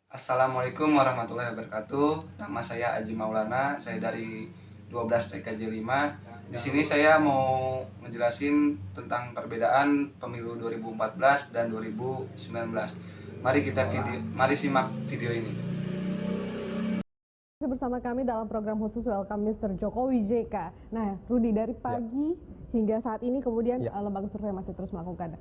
Assalamualaikum warahmatullahi wabarakatuh. Nama saya Aji Maulana, saya dari 12 TKJ 5. Di sini saya mau ngejelasin tentang perbedaan pemilu 2014 dan 2019. Mari simak video ini. Bersama kami dalam program khusus Welcome Mr. Jokowi JK. Nah, Rudi, dari pagi hingga saat ini kemudian lembaga survei masih terus melakukan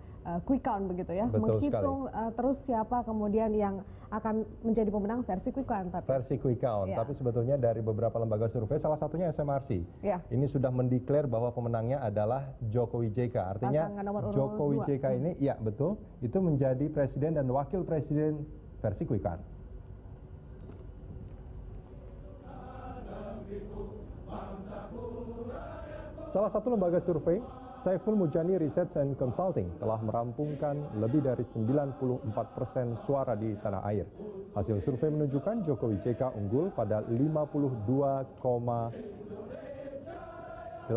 quick count begitu ya, menghitung terus siapa kemudian yang akan menjadi pemenang versi quick count. Versi quick count, tapi sebetulnya dari beberapa lembaga survei, salah satunya SMRC, ini sudah mendeklar bahwa pemenangnya adalah Jokowi JK. Artinya Jokowi JK ini, ya betul, itu menjadi presiden dan wakil presiden versi quick count. Salah satu lembaga survei, Saiful Mujani Research and Consulting, telah merampungkan lebih dari 94% suara di tanah air. Hasil survei menunjukkan Jokowi JK unggul pada 52,82%.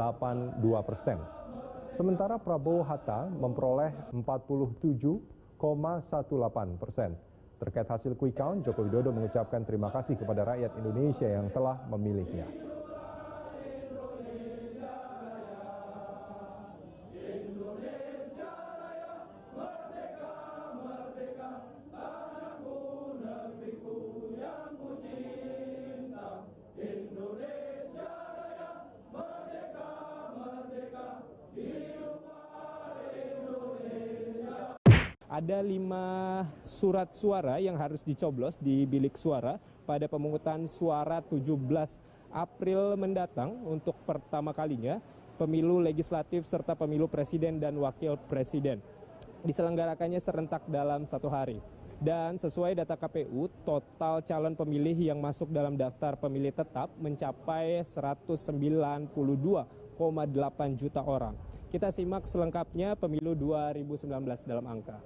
Sementara Prabowo Hatta memperoleh 47,18%. Terkait hasil quick count, Joko Widodo mengucapkan terima kasih kepada rakyat Indonesia yang telah memilihnya. Ada 5 surat suara yang harus dicoblos di bilik suara pada pemungutan suara 17 April mendatang untuk pertama kalinya pemilu legislatif serta pemilu presiden dan wakil presiden. Diselenggarakannya serentak dalam 1 hari. Dan sesuai data KPU, total calon pemilih yang masuk dalam daftar pemilih tetap mencapai 192,8 juta orang. Kita simak selengkapnya pemilu 2019 dalam angka.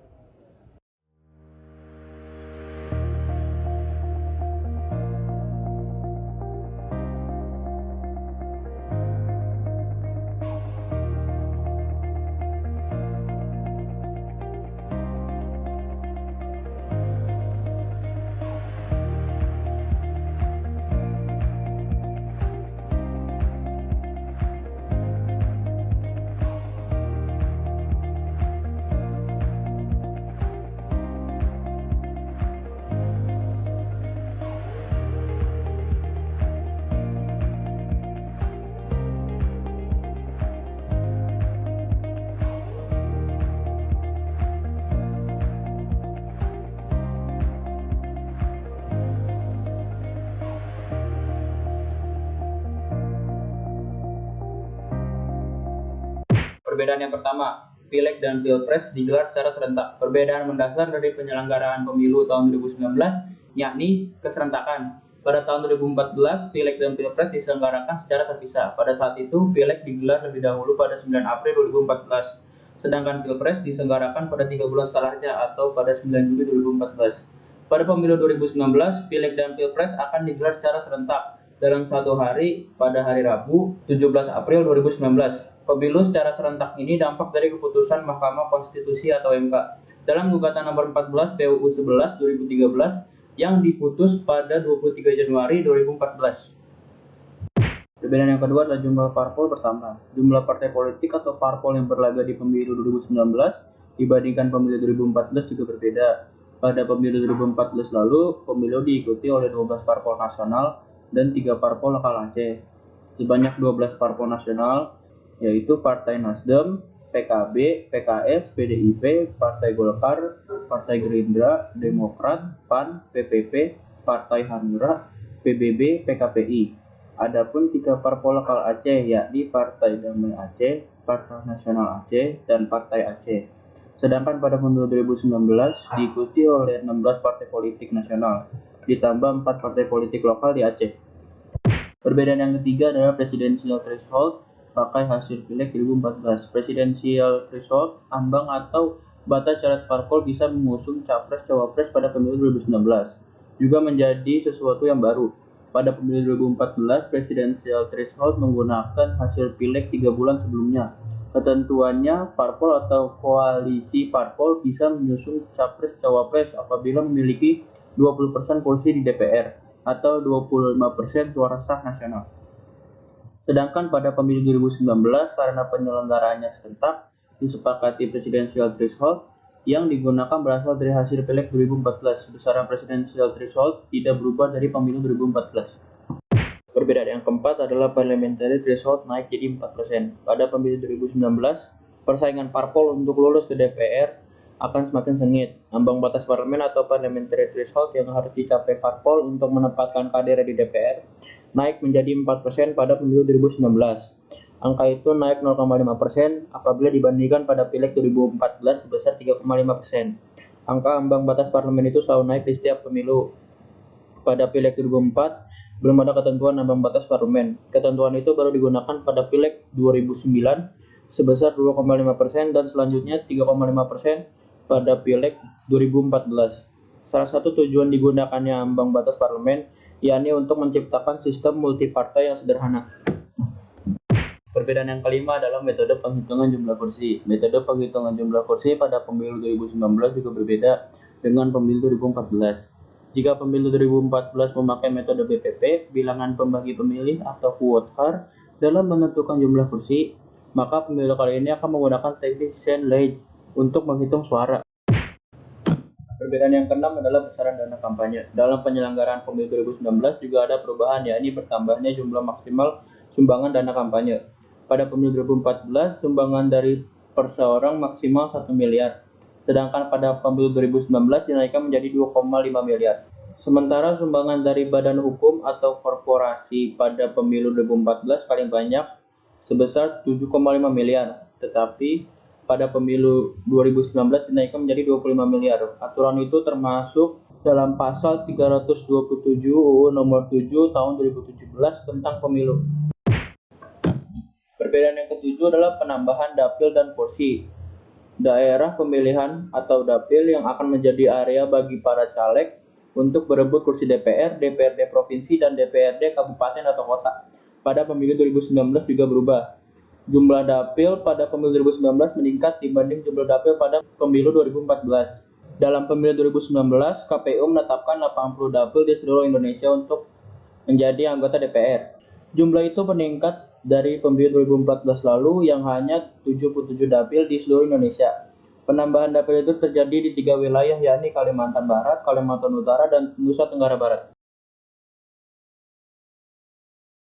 Perbedaan yang pertama, Pileg dan Pilpres digelar secara serentak. Perbedaan mendasar dari penyelenggaraan pemilu tahun 2019, yakni keserentakan. Pada tahun 2014, Pileg dan Pilpres diselenggarakan secara terpisah. Pada saat itu, Pileg digelar lebih dahulu pada 9 April 2014. Sedangkan Pilpres diselenggarakan pada 3 bulan setelahnya atau pada 9 Juli 2014. Pada pemilu 2019, Pileg dan Pilpres akan digelar secara serentak dalam 1 hari pada hari Rabu, 17 April 2019. Pemilu secara serentak ini dampak dari keputusan Mahkamah Konstitusi atau MK dalam gugatan nomor 14 PUU 11 2013 yang diputus pada 23 Januari 2014. Perbedaan yang kedua adalah jumlah parpol bertambah. Jumlah partai politik atau parpol yang berlaga di pemilu 2019 dibandingkan pemilu 2014 juga berbeda. Pada pemilu 2014 lalu, pemilu diikuti oleh 12 parpol nasional dan 3 parpol lokal Aceh. Sebanyak 12 parpol nasional yaitu Partai Nasdem, PKB, PKS, PDIP, Partai Golkar, Partai Gerindra, Demokrat, PAN, PPP, Partai Hanura, PBB, PKPI. Adapun 3 parpol lokal Aceh yakni Partai Damai Aceh, Partai Nasional Aceh, dan Partai Aceh. Sedangkan pada pemilu 2019 diikuti oleh 16 partai politik nasional, ditambah 4 partai politik lokal di Aceh. Perbedaan yang ketiga adalah presidensial threshold pakai hasil Pileg 2014. Presidensial threshold, ambang atau batas syarat parpol bisa mengusung capres-cawapres pada pemilu 2019. Juga menjadi sesuatu yang baru. Pada pemilu 2014, presidensial threshold menggunakan hasil Pileg 3 bulan sebelumnya. Ketentuannya, parpol atau koalisi parpol bisa menyusung capres-cawapres apabila memiliki 20% kursi di DPR atau 25% suara sah nasional. Sedangkan pada pemilu 2019 karena penyelenggaraannya serentak, disepakati presidensial threshold yang digunakan berasal dari hasil Pileg 2014. Besaran presidensial threshold tidak berubah dari pemilu 2014. Perbedaan yang keempat adalah parliamentary threshold naik jadi 4%. Pada pemilu 2019, persaingan parpol untuk lulus ke DPR akan semakin sengit. Ambang batas parlemen atau parliamentary threshold yang harus dicapai parpol untuk menempatkan kader di DPR naik menjadi 4% pada pemilu 2019. Angka itu naik 0,5% apabila dibandingkan pada Pileg 2014 sebesar 3,5%. Angka ambang batas parlemen itu selalu naik di setiap pemilu. Pada Pileg 2004, belum ada ketentuan ambang batas parlemen. Ketentuan itu baru digunakan pada Pileg 2009 sebesar 2,5% dan selanjutnya 3,5% pada Pileg 2014. Salah satu tujuan digunakannya ambang batas parlemen yakni untuk menciptakan sistem multipartai yang sederhana. Perbedaan yang kelima adalah metode penghitungan jumlah kursi. Metode penghitungan jumlah kursi pada pemilu 2019 juga berbeda dengan pemilu 2014. Jika pemilu 2014 memakai metode BPP, bilangan pembagi pemilih atau vote-har, dalam menentukan jumlah kursi, maka pemilu kali ini akan menggunakan teknik Sandler untuk menghitung suara. Perbedaan yang keenam adalah besaran dana kampanye. Dalam penyelenggaraan pemilu 2019 juga ada perubahan, yakni bertambahnya jumlah maksimal sumbangan dana kampanye. Pada pemilu 2014, sumbangan dari perseorang maksimal 1 miliar. Sedangkan pada pemilu 2019 dinaikkan menjadi 2,5 miliar. Sementara sumbangan dari badan hukum atau korporasi pada pemilu 2014 paling banyak sebesar 7,5 miliar. Tetapi pada pemilu 2019 dinaikkan menjadi 25 miliar. Aturan itu termasuk dalam pasal 327 UU nomor 7 tahun 2017 tentang pemilu. Perbedaan yang ketujuh adalah penambahan dapil dan kursi. Daerah pemilihan atau dapil yang akan menjadi area bagi para caleg untuk berebut kursi DPR, DPRD provinsi, dan DPRD kabupaten atau kota. Pada pemilu 2019 juga berubah. Jumlah dapil pada pemilu 2019 meningkat dibanding jumlah dapil pada pemilu 2014. Dalam pemilu 2019, KPU menetapkan 80 dapil di seluruh Indonesia untuk menjadi anggota DPR. Jumlah itu meningkat dari pemilu 2014 lalu yang hanya 77 dapil di seluruh Indonesia. Penambahan dapil itu terjadi di 3 wilayah, yakni Kalimantan Barat, Kalimantan Utara, dan Nusa Tenggara Barat.